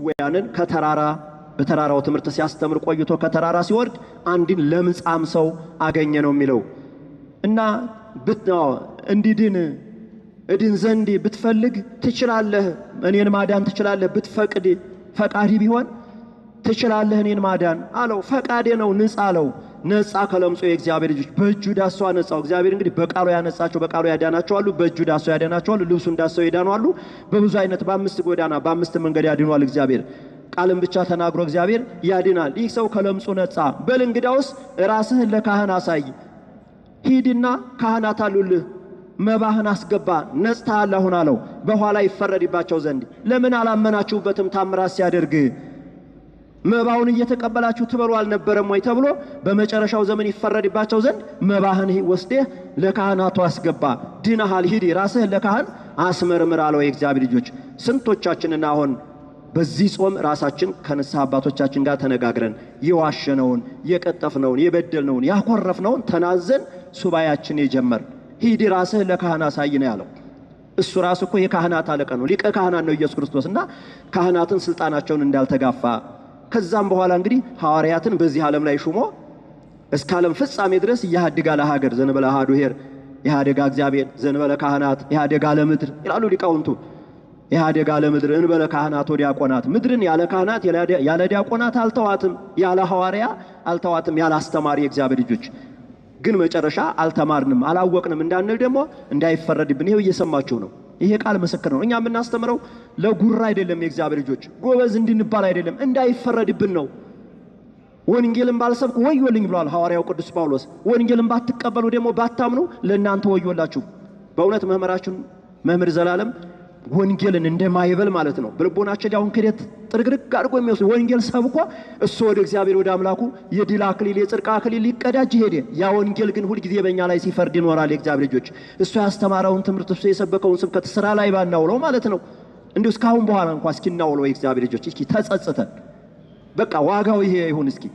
ድውያንን ከተራራ በተራራው ትምህርት ሲያስተምር ቆይቶ ከተራራ ሲወርድ አንድን ለምጻም ሰው አገኘ ነው የሚለው እና እድን ዘንድ ብትፈልግ ትችላለህ፣ እኔን ማዳን ትችላለህ፣ ብትፈቅድ ፈቃዲ ቢሆን ትችላለህ እኔን ማዳን አለው። ፈቃዴ ነው ንጻ አለው። ነጻ ከለምጾ የእግዚአብሔር ልጆች በእጁ ዳሶ አነጻው። እግዚአብሔር እንግዲህ በቃሉ ያነጻቸው በቃሉ ያዳናቸው አሉ፣ በእጁ ዳሶ ያዳናቸው አሉ፣ ልብሱን ዳሰው ያዳኑ አሉ። በብዙ አይነት በአምስት ጎዳና በአምስት መንገድ ያድኗል እግዚአብሔር። ቃልን ብቻ ተናግሮ እግዚአብሔር ያድናል። ይህ ሰው ከለምጹ ነጻ። በል እንግዳውስ ራስህን ለካህን አሳይ፣ ሂድና ካህናት አሉልህ መባህን አስገባ፣ ነጽተሃል አሁን አለው። በኋላ ይፈረድባቸው ዘንድ ለምን አላመናችሁበትም? ታምራት ሲያደርግ መባውን እየተቀበላችሁ ትበሉ አልነበረም ወይ ተብሎ በመጨረሻው ዘመን ይፈረድባቸው ዘንድ መባህን ወስደህ ለካህናቱ አስገባ፣ ድነሃል፣ ሂድ ራስህን ለካህን አስመርምር አለው። የእግዚአብሔር ልጆች ስንቶቻችንና አሁን በዚህ ጾም ራሳችን ከንስሐ አባቶቻችን ጋር ተነጋግረን የዋሸነውን የቀጠፍነውን የበደልነውን ያኮረፍነውን ተናዘን ሱባኤያችን የጀመር ሂድ ራስህን ለካህን አሳይ ነው ያለው። እሱ ራሱ እኮ የካህናት አለቃ ነው፣ ሊቀ ካህናት ነው ኢየሱስ ክርስቶስና ካህናትን ስልጣናቸውን እንዳልተጋፋ ከዛም በኋላ እንግዲህ ሐዋርያትን በዚህ ዓለም ላይ ሹሞ እስከ ዓለም ፍጻሜ ድረስ ያሃድጋ ለሀገር ዘንበለ አሐዱ ኄር ያሃድጋ እግዚአብሔር ዘንበለ ካህናት ያሃድጋ ለምድር ይላሉ ሊቃውንቱ። ያሃድጋ ለምድር እንበለ ካህናት ወዲያቆናት፣ ምድርን ያለ ካህናት ያለ ዲያቆናት አልተዋትም፣ ያለ ሐዋርያ አልተዋትም፣ ያለ አስተማሪ የእግዚአብሔር ልጆች። ግን መጨረሻ አልተማርንም አላወቅንም እንዳንል ደግሞ እንዳይፈረድብን ይሄው እየሰማችሁ ነው። ይሄ ቃል ምስክር ነው። እኛ የምናስተምረው ለጉራ አይደለም፣ የእግዚአብሔር ልጆች ጎበዝ እንድንባል አይደለም፣ እንዳይፈረድብን ነው። ወንጌልን ባልሰብክ ወዮልኝ ብሏል ሐዋርያው ቅዱስ ጳውሎስ። ወንጌልን ባትቀበሉ ደግሞ ባታምኑ ለእናንተ ወዮላችሁ። በእውነት መምህር ዘላለም ወንጌልን እንደማይበል ማለት ነው በልቦናችን ያውን ክደት ጥርግርግ አድርጎ የሚወስድ ወንጌል ሰብኮ እሱ ወደ እግዚአብሔር ወደ አምላኩ የድል አክሊል የጽድቅ አክሊል ሊቀዳጅ ሄደ። ያ ወንጌል ግን ሁል ጊዜ በእኛ ላይ ሲፈርድ ይኖራል። የእግዚአብሔር ልጆች እሱ ያስተማረውን ትምህርት እሱ የሰበከውን ስብከት ስራ ላይ ባናውለው ማለት ነው እንዲሁ እስካሁን በኋላ እንኳን እስኪናውለው የእግዚአብሔር ልጆች እስኪ ተጸጽተን በቃ ዋጋው ይሄ ይሁን እስኪ።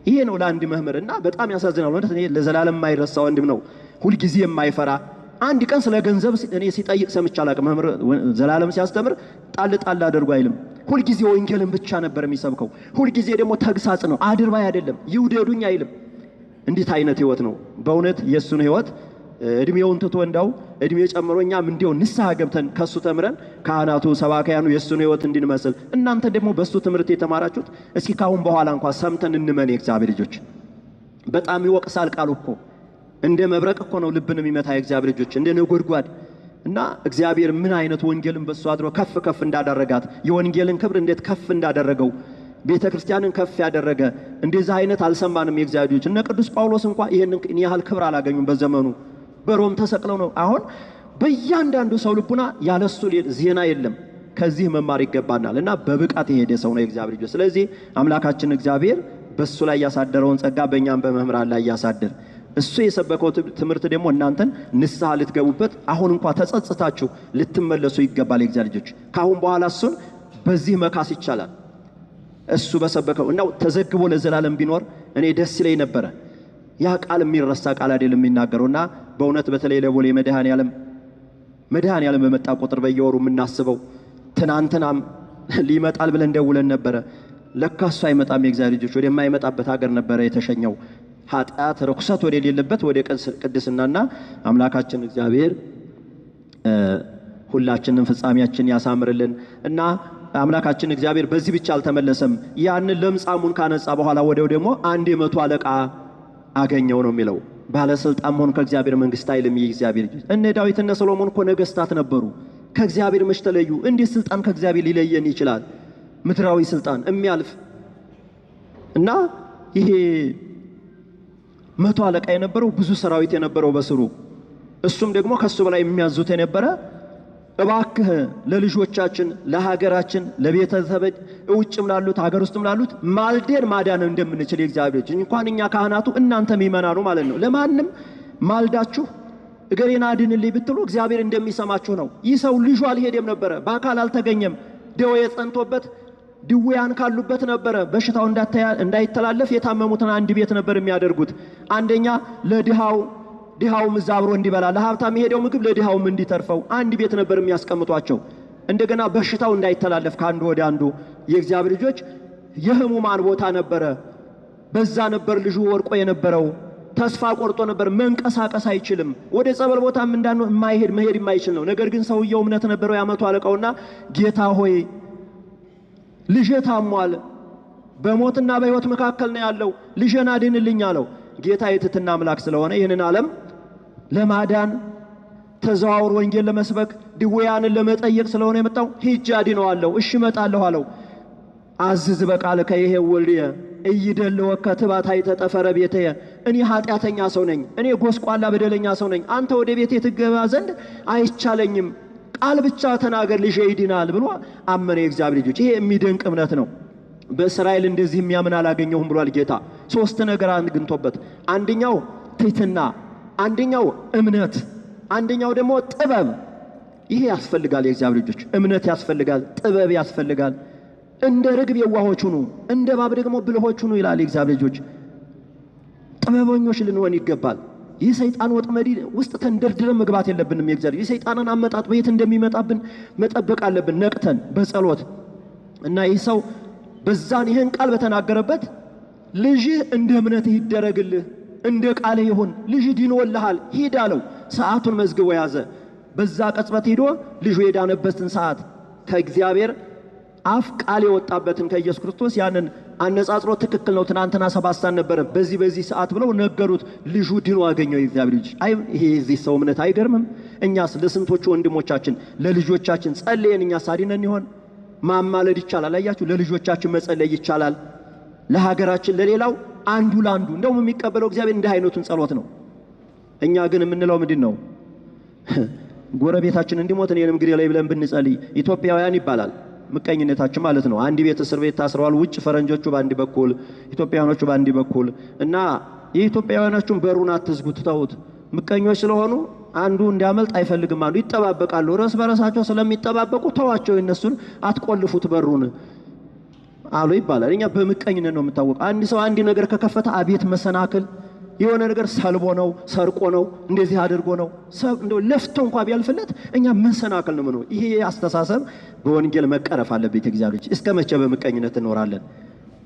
ይሄ ነው ለአንድ መምህርና በጣም ያሳዝናል። ወንድ እኔ ለዘላለም የማይረሳ ወንድም ነው፣ ሁል ጊዜ የማይፈራ አንድ ቀን ስለ ገንዘብ እኔ ሲጠይቅ ሰምቼ አላውቅም። መምህር ዘላለም ሲያስተምር ጣል አድርጎ አይልም። ሁል ጊዜ ወንጌልን ብቻ ነበር የሚሰብከው። ሁል ጊዜ ደግሞ ተግሳጽ ነው፣ አድርባይ አይደለም፣ ይውደዱኝ አይልም። እንዴት አይነት ህይወት ነው በእውነት! የሱን ህይወት እድሜውን ትቶ እንዳው እድሜ ጨምሮኛም እንዲው ንስሐ ገብተን ከሱ ተምረን ካህናቱ ሰባካያኑ የሱን ህይወት እንድንመስል እናንተ ደግሞ በሱ ትምህርት የተማራችሁት እስኪ ካሁን በኋላ እንኳን ሰምተን እንመን። የእግዚአብሔር ልጆች በጣም ይወቅሳል ቃሉ እኮ እንደ መብረቅ እኮ ነው ልብን የሚመታ የእግዚአብሔር ልጆች እንደ ነጎድጓድ። እና እግዚአብሔር ምን አይነት ወንጌልን በሱ አድሮ ከፍ እንዳደረጋት የወንጌልን ክብር እንዴት ከፍ እንዳደረገው ቤተክርስቲያንን ከፍ ያደረገ እንደዚህ አይነት አልሰማንም። የእግዚአብሔር ልጆች እነ ቅዱስ ጳውሎስ እንኳን ይሄንን ያህል ክብር አላገኙም በዘመኑ። በሮም ተሰቅለው ነው። አሁን በእያንዳንዱ ሰው ልቡና ያለሱ ዜና የለም። ከዚህ መማር ይገባናል። እና በብቃት የሄደ ሰው ነው የእግዚአብሔር ልጆች። ስለዚህ አምላካችን እግዚአብሔር በሱ ላይ ያሳደረውን ጸጋ በእኛም በመምህራን ላይ ያሳድር። እሱ የሰበከው ትምህርት ደግሞ እናንተን ንስሐ ልትገቡበት አሁን እንኳን ተጸጽታችሁ ልትመለሱ ይገባል። የእግዚአብሔር ልጆች ካሁን በኋላ እሱን በዚህ መካስ ይቻላል። እሱ በሰበከው እና ተዘግቦ ለዘላለም ቢኖር እኔ ደስ ይለኝ ነበረ። ያ ቃል የሚረሳ ቃል አይደለም የሚናገረውና በእውነት በተለይ ለቦሌ መድኃኔዓለም በመጣ ቁጥር በየወሩ የምናስበው ትናንትናም ሊመጣል ብለን ደውለን ነበረ። ለካ እሱ አይመጣም። የእግዚአብሔር ልጆች ወደማይመጣበት ሀገር ነበረ የተሸኘው። ኃጢአት ርኩሰት ወደ ሌለበት ወደ ቅድስናና አምላካችን እግዚአብሔር ሁላችንን ፍጻሜያችን ያሳምርልን። እና አምላካችን እግዚአብሔር በዚህ ብቻ አልተመለሰም። ያን ለምጻሙን ካነጻ በኋላ ወዲያው ደግሞ አንድ የመቶ አለቃ አገኘው ነው የሚለው። ባለስልጣን መሆን ከእግዚአብሔር መንግስት አይልም። የእግዚአብሔር ልጅ እነ ዳዊት እነ ሰሎሞን እኮ ነገስታት ነበሩ። ከእግዚአብሔር መች ተለዩ? እንዴት ስልጣን ከእግዚአብሔር ሊለየን ይችላል? ምድራዊ ስልጣን የሚያልፍ እና ይሄ መቶ አለቃ የነበረው ብዙ ሰራዊት የነበረው በስሩ እሱም ደግሞ ከሱ በላይ የሚያዙት የነበረ እባክህ ለልጆቻችን ለሀገራችን ለቤተሰብ ውጭም ላሉት ሀገር ውስጥም ላሉት ማልደን ማዳን እንደምንችል የእግዚአብሔር ልጅ እንኳን እኛ ካህናቱ እናንተም ይመናኑ ማለት ነው። ለማንም ማልዳችሁ እገሬና አድንልኝ ብትሉ እግዚአብሔር እንደሚሰማችሁ ነው። ይህ ሰው ልጁ አልሄደም ነበረ፣ በአካል አልተገኘም። ደዌ የጸንቶበት ድውያን ካሉበት ነበረ። በሽታው እንዳይተላለፍ የታመሙትን አንድ ቤት ነበር የሚያደርጉት። አንደኛ ለድሃውም እዛ አብሮ እንዲበላ፣ ለሀብታም የሄደው ምግብ ለድሃውም እንዲተርፈው አንድ ቤት ነበር የሚያስቀምጧቸው። እንደገና በሽታው እንዳይተላለፍ ካንዱ ወደ አንዱ የእግዚአብሔር ልጆች የህሙማን ቦታ ነበረ። በዛ ነበር ልጁ ወርቆ የነበረው። ተስፋ ቆርጦ ነበር። መንቀሳቀስ አይችልም። ወደ ጸበል ቦታም መሄድ የማይችል ነው። ነገር ግን ሰውየው እምነት ነበረው። ያመቱ አለቃውና ጌታ ሆይ ልጄ ታሟል፣ በሞትና በሕይወት መካከል ነው ያለው፣ ልጄን አድንልኝ አለው። ጌታ የትህትና አምላክ ስለሆነ ይህንን ዓለም ለማዳን ተዘዋውሮ ወንጌል ለመስበክ ድውያንን ለመጠየቅ ስለሆነ የመጣው ሂጅ አድነዋለሁ፣ እሺ እመጣለሁ አለው። አዝዝ በቃልከ ይሄው ወልድየ እይደልወ ከትባታይ ተጠፈረ ቤተየ። እኔ ኃጢአተኛ ሰው ነኝ፣ እኔ ጎስቋላ በደለኛ ሰው ነኝ። አንተ ወደ ቤቴ ትገባ ዘንድ አይቻለኝም፣ ቃል ብቻ ተናገር ልጄ ይድናል ብሎ አመነ። የእግዚአብሔር ልጆች ይሄ የሚደንቅ እምነት ነው። በእስራኤል እንደዚህ የሚያምን አላገኘሁም ብሏል ጌታ። ሶስት ነገር አግኝቶበት፣ አንደኛው ትሕትና፣ አንደኛው እምነት፣ አንደኛው ደግሞ ጥበብ። ይሄ ያስፈልጋል። የእግዚአብሔር ልጆች እምነት ያስፈልጋል፣ ጥበብ ያስፈልጋል። እንደ ርግብ የዋሆች ሁኑ፣ እንደ እባብ ደግሞ ብልሆች ሁኑ ይላል የእግዚአብሔር ልጆች። ጥበበኞች ልንሆን ይገባል። ይህ ሰይጣን ወጥመድ ውስጥ ተንደርድረን መግባት የለብንም። የእግዚአብሔር የሰይጣንን አመጣጥ በየት እንደሚመጣብን መጠበቅ አለብን ነቅተን በጸሎት እና ይህ ሰው በዛን ይህን ቃል በተናገረበት ልጅህ እንደ እምነትህ ይደረግልህ፣ እንደ ቃልህ ይሁን፣ ልጅህ ድኖልሃል ሂድ አለው። ሰዓቱን መዝግቦ ያዘ። በዛ ቅጽበት ሄዶ ልጁ የዳነበትን ሰዓት ከእግዚአብሔር አፍ ቃል የወጣበትን ከኢየሱስ ክርስቶስ ያንን አነጻጽሮ ትክክል ነው ትናንትና 7 ሰዓት ነበረ በዚህ ሰዓት ብለው ነገሩት። ልጁ ድኖ አገኘው። የእግዚአብሔር ልጅ ይሄ እዚህ ሰው እምነት አይገርምም? እኛስ ለስንቶቹ ወንድሞቻችን ለልጆቻችን ጸልየን እኛስ አድነን ይሆን? ማማለድ ይቻላል። አያችሁ፣ ለልጆቻችን መጸለይ ይቻላል። ለሀገራችን፣ ለሌላው አንዱ ላንዱ እንደውም የሚቀበለው እግዚአብሔር እንደ አይነቱን ጸሎት ነው። እኛ ግን የምንለው ምንድነው? ጎረቤታችን እንዲሞት እኔንም ግሬ ላይ ብለን ብንጸልይ ኢትዮጵያውያን ይባላል። ምቀኝነታችን ማለት ነው። አንድ ቤት እስር ቤት ታስረዋል። ውጭ ፈረንጆቹ ባንዲ በኩል ኢትዮጵያውያኖቹ ባንዲ በኩል እና የኢትዮጵያውያኖቹን በሩን አትዝጉት፣ ተውት። ምቀኞች ስለሆኑ አንዱ እንዲያመልጥ አይፈልግም። አንዱ ይጠባበቃሉ። ራስ በራሳቸው ስለሚጠባበቁ ተዋቸው፣ እነሱን አትቆልፉት በሩን አሉ ይባላል። እኛ በምቀኝነት ነው የምታወቀው። አንድ ሰው አንድ ነገር ከከፈተ አቤት መሰናክል፣ የሆነ ነገር ሰልቦ ነው ሰርቆ ነው እንደዚህ አድርጎ ነው እንደው ለፍቶ እንኳን ቢያልፍለት እኛ መሰናክል ነው ምነው። ይሄ አስተሳሰብ በወንጌል መቀረፍ አለበት። እግዚአብሔር እስከ መቼ በምቀኝነት እንኖራለን?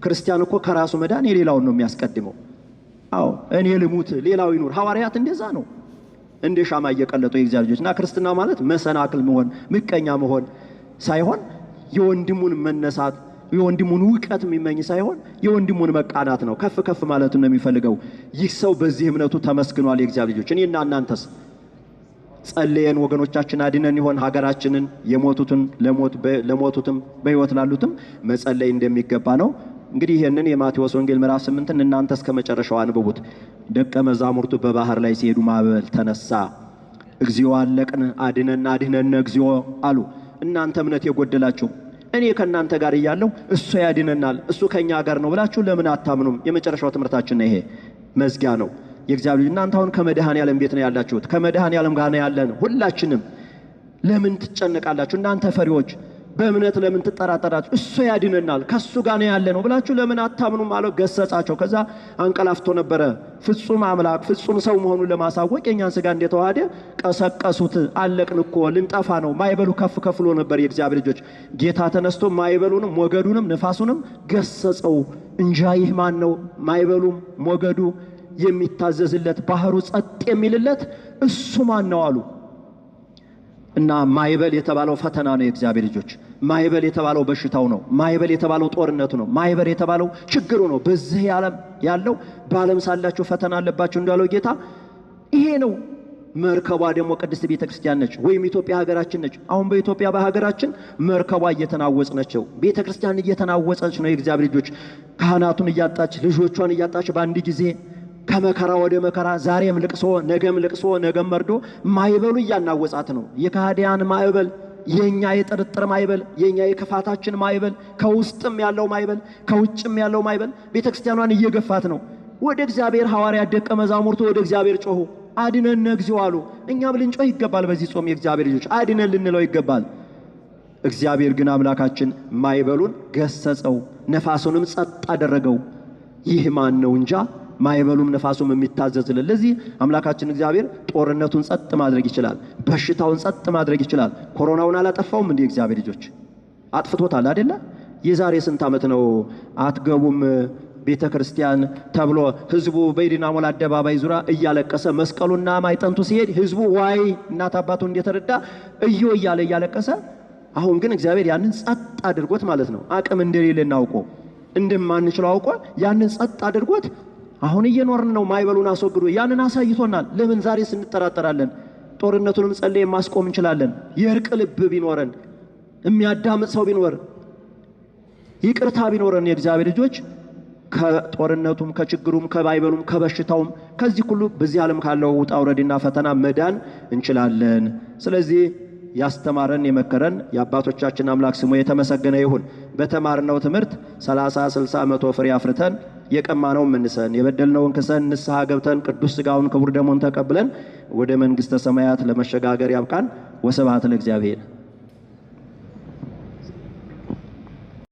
ክርስቲያን እኮ ከራሱ መዳን የሌላውን ነው የሚያስቀድመው። አዎ እኔ ልሙት ሌላው ይኑር። ሐዋርያት እንደዛ ነው፣ እንደ ሻማ እየቀለጡ የእግዚአብሔር ልጆች። እና ክርስትና ማለት መሰናክል መሆን ምቀኛ መሆን ሳይሆን የወንድሙን መነሳት የወንድሙን ውቀት የሚመኝ ሳይሆን የወንድሙን መቃናት ነው። ከፍ ከፍ ማለት ነው የሚፈልገው። ይህ ሰው በዚህ እምነቱ ተመስግኗል። የእግዚአብሔር ልጆች እኔና እናንተስ ጸልየን ወገኖቻችን አድነን ይሆን? ሀገራችንን የሞቱትን ለሞቱትም በሕይወት ላሉትም መጸለይ እንደሚገባ ነው። እንግዲህ ይሄንን የማቴዎስ ወንጌል ምዕራፍ 8 እናንተ እስከ መጨረሻው አንብቡት። ደቀ መዛሙርቱ በባህር ላይ ሲሄዱ ማዕበል ተነሳ። እግዚኦ አለቅን፣ አድነን አድነን እግዚኦ አሉ። እናንተ እምነት የጎደላችሁ እኔ ከእናንተ ጋር እያለሁ እሱ ያድነናል፣ እሱ ከኛ ጋር ነው ብላችሁ ለምን አታምኑም? የመጨረሻው ትምህርታችን ነው። ይሄ መዝጊያ ነው። የእግዚአብሔር እናንተ አሁን ከመድኃኔዓለም ቤት ነው ያላችሁት፣ ከመድኃኔዓለም ጋር ነው ያለን ሁላችንም። ለምን ትጨነቃላችሁ እናንተ ፈሪዎች? በእምነት ለምን ትጠራጠራችሁ? እሱ ያድነናል፣ ከሱ ጋር ነው ያለ ነው ብላችሁ ለምን አታምኑም አለው። ገሰጻቸው። ከዛ አንቀላፍቶ ነበረ። ፍጹም አምላክ ፍጹም ሰው መሆኑን ለማሳወቅ የኛን ስጋ እንደተዋሃደ ቀሰቀሱት። አለቅን እኮ ልንጠፋ ነው። ማይበሉ ከፍ ከፍሎ ነበር። የእግዚአብሔር ልጆች ጌታ ተነስቶ ማይበሉንም ሞገዱንም ንፋሱንም ገሰጸው። እንጃ ይህ ማን ነው? ማይበሉም ሞገዱ የሚታዘዝለት ባህሩ ጸጥ የሚልለት እሱ ማን ነው አሉ። እና ማይበል የተባለው ፈተና ነው። የእግዚአብሔር ልጆች ማይበል የተባለው በሽታው ነው። ማይበል የተባለው ጦርነቱ ነው። ማይበል የተባለው ችግሩ ነው። በዚህ ዓለም ያለው በዓለም ሳላችሁ ፈተና አለባችሁ እንዳለው ጌታ ይሄ ነው። መርከቧ ደግሞ ቅድስት ቤተክርስቲያን ነች፣ ወይም ኢትዮጵያ ሀገራችን ነች። አሁን በኢትዮጵያ በሀገራችን መርከቧ እየተናወጸች ነው። ቤተክርስቲያን እየተናወጸች ነው። የእግዚአብሔር ልጆች ካህናቱን እያጣች ልጆቿን እያጣች በአንድ ጊዜ ከመከራ ወደ መከራ፣ ዛሬም ልቅሶ ነገም መርዶ ማይበሉ እያናወጻት ነው። የካህዲያን ማይበል፣ የኛ የጥርጥር ማይበል፣ የኛ የክፋታችን ማይበል፣ ከውስጥም ያለው ማይበል፣ ከውጭም ያለው ማይበል ቤተክርስቲያኗን እየገፋት ነው። ወደ እግዚአብሔር ሐዋርያት ደቀ መዛሙርቱ ወደ እግዚአብሔር ጮሁ፣ አድነን እግዚኦ አሉ። እኛም ልንጮህ ይገባል። በዚህ ጾም የእግዚአብሔር ልጆች አድነን ልንለው ይገባል። እግዚአብሔር ግን አምላካችን ማይበሉን ገሰጸው፣ ነፋሱንም ጸጥ አደረገው። ይህ ማን ነው እንጃ ማይበሉም ነፋሱም የሚታዘዝልን። ለዚህ አምላካችን እግዚአብሔር ጦርነቱን ጸጥ ማድረግ ይችላል። በሽታውን ጸጥ ማድረግ ይችላል። ኮሮናውን አላጠፋውም እንዴ? እግዚአብሔር ልጆች አጥፍቶታል አይደለ? የዛሬ ስንት ዓመት ነው አትገቡም ቤተ ክርስቲያን ተብሎ ህዝቡ በይዲናሞል አደባባይ ዙሪያ እያለቀሰ መስቀሉና ማይጠንቱ ሲሄድ ህዝቡ ዋይ እናት አባቱ እንደተረዳ እያለ እያለቀሰ፣ አሁን ግን እግዚአብሔር ያንን ጸጥ አድርጎት ማለት ነው። አቅም እንደሌለና አውቆ እንደማንችለው አውቆ ያንን ጸጥ አድርጎት አሁን እየኖርን ነው። ማይበሉን አስወግዶ ያንን አሳይቶናል። ለምን ዛሬ እንጠራጠራለን? ጦርነቱንም ጸልየን ማስቆም እንችላለን። የእርቅ ልብ ቢኖረን፣ የሚያዳምጥ ሰው ቢኖር፣ ይቅርታ ቢኖረን የእግዚአብሔር ልጆች ከጦርነቱም ከችግሩም ከባይበሉም ከበሽታውም ከዚህ ሁሉ በዚህ ዓለም ካለው ውጣ ውረድና ፈተና መዳን እንችላለን። ስለዚህ ያስተማረን የመከረን የአባቶቻችን አምላክ ስሙ የተመሰገነ ይሁን። በተማርነው ትምህርት 30 60 100 ፍሬ አፍርተን የቀማነውን መንሰን የበደልነውን ክሰን ንስሐ ገብተን ቅዱስ ሥጋውን ክቡር ደሙን ተቀብለን ወደ መንግሥተ ሰማያት ለመሸጋገር ያብቃን። ወስብሐት ለእግዚአብሔር።